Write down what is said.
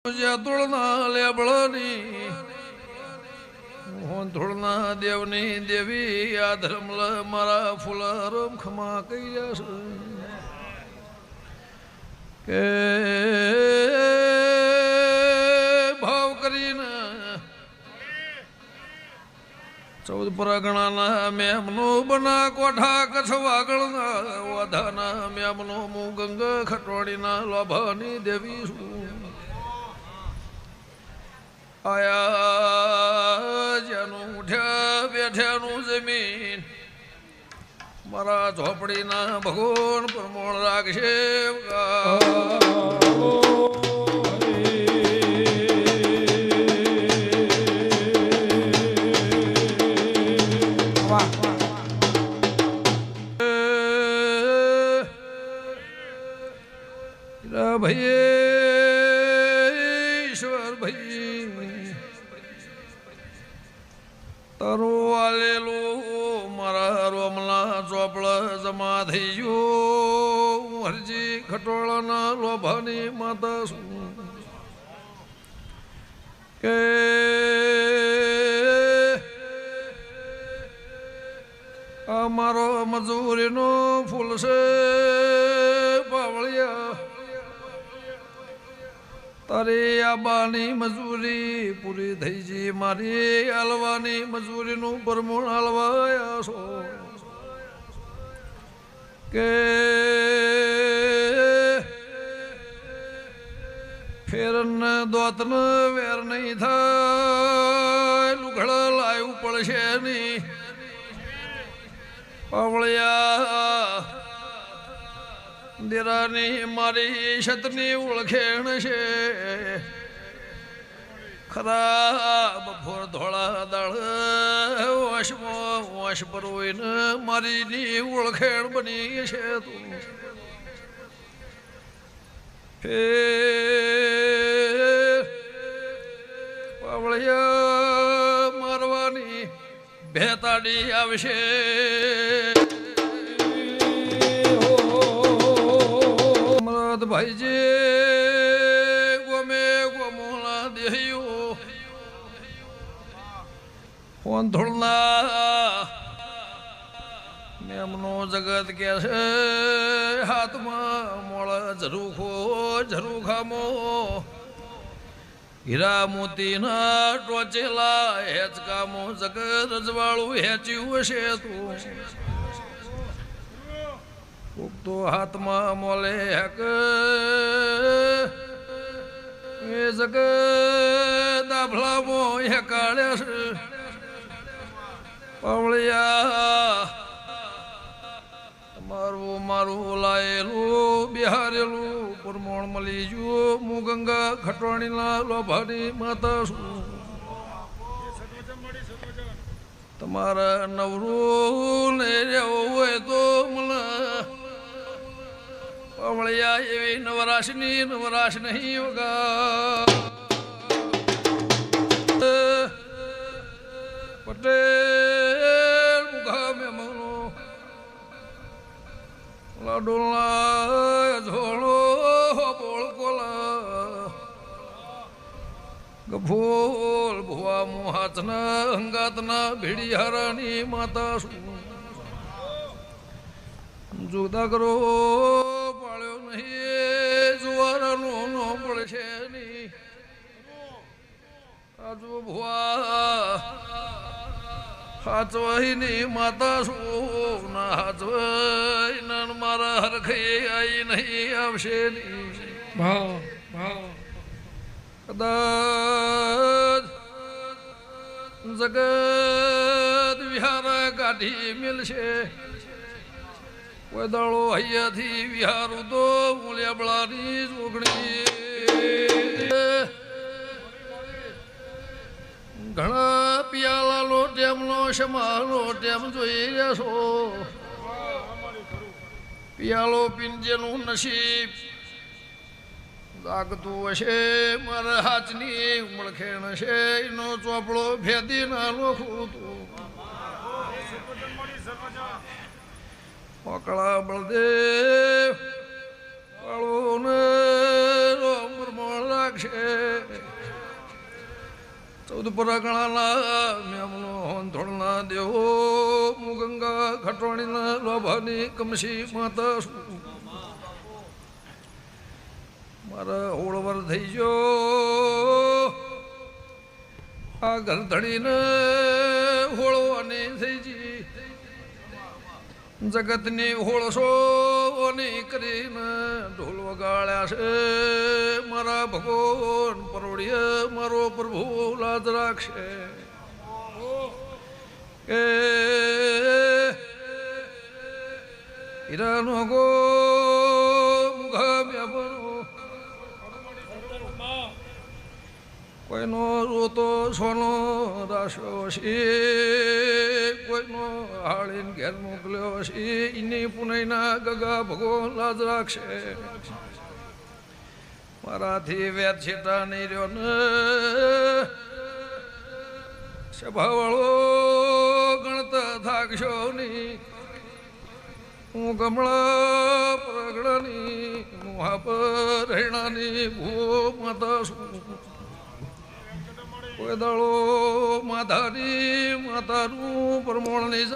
तुलना लेबळनी धुळना देवनी देवी या धर्मल मारा फुलरम खमा कैस के भाव करीने 14 परगणाना मेमनो बना कोठा कच्छ वागळना वाधाना मेमनो મુગંગ ખટવાડીના લોભાની દેવી આયા જેનું ઉઠ્યા બેઠ્યાનું જમીન મારા ઝોપડીના ભગવાન પ્રમોણ રાખશે ભાઈ ઈશ્વર ભાઈ તારું આલેલું મારા રોમલા ચોપડા જમા થઈ ગયું હરજી ખટોળાના લોભાની માતા શું કે આ મારો મજૂરીનો ફૂલ છે પાવળિયા તારી આબાની મજૂરી પૂરી થઈ જી મારી હાલવાની મજૂરીનું પરમુણ હાલવાયા છો કે ફેરન દોતન વેર નહીં થાય લુગડા લાવ્યું પડશે નહીં પાવળિયા દેરાની મારી છતની ઓળખેણ છે ખરા બફોર ધોળા દાળ વાશમાં વાશ પર હોય ને મારીની ઓળખેણ બની છે તું પાવળિયા મારવાની ભેતાડી આવશે ભાઈજી ગોમે ગોમોલા દેહ્યો ફોન ધોળના મેમનો જગત કે છે હાથમાં મોળ ઝરૂખામો હીરા મોતીના ટોચેલા હેચકામો જગત રજવાળું હેચ્યું હશે તું તો હાથમાં મોલે હક એ જગ દાભલામો હેકાળ્યા છે પાવળિયા તમારું મારું લાયેલું બિહારેલું પરમોણ મળી ગયું મુગંગા ખટવાણીના લોભાની માતા શું તમારા નવરું ને રહેવું હોય તો મને પાવળિયા એવી નવરાશ નહીં વગા પટેલ મુખા મેમનો લાડોલા ઝોળો બોળકોલા ગભોલ ભુવા મોહાતના હંગાતના ભીડિયારાની માતા શું જુદા કરો પાળ્યો નહીં જુવારાનો નો પડશે નહીં આજુ ભુવા હાચવાઈની માતા શું ના હાચવાઈ ના મારા હરખઈ આઈ નહીં આવશે નહીં કદાચ જગત વિહાર કાઢી મિલશે દાળો હૈયાથી વિહારું તો મૂલ્યાબળાની જોગણી ઘણા પિયાલાનો ટેમનો શમાનો ટેમ જોઈ જશો પિયાલો પીંજેનું નસીબ જાગતું હશે મારા હાથની ઉમળખેણ છે એનો ચોપડો ભેદી ના લોખું તું ઓકળા બળદેવ વાળો ને રોમ પરમોળ રાખશે 14 પરાગણાના મેમનો ધોળના દેવો હું ગંગા ખટવાણીના લોભાની કમસી માતા મારા ઓળવર થઈ ગયો આ ગરધણીને હોળવાની થઈ જી જગતની હોળસોની કરીને ઢોલ વગાડ્યા છે મારા ભગવાન પરોડીએ મારો પ્રભુ લાજ રાખશે કે હીરાનો ગો મુઘા કોઈનો રોતો સોનો રાશો છે કોઈનો હાળીને ઘેર મોકલ્યો છે એની પુનઃના ગગા ભગવાન લાજ રાખશે મારાથી વેદ છેટા નહીં રહ્યો ને સભાવાળો ગણતા થાકશો નહીં હું ગમળા પ્રગડાની મુહા પર રહેણાની ભૂ માતા છું કોઈ દાળો માતાની માતાનું પરમોણ નહીં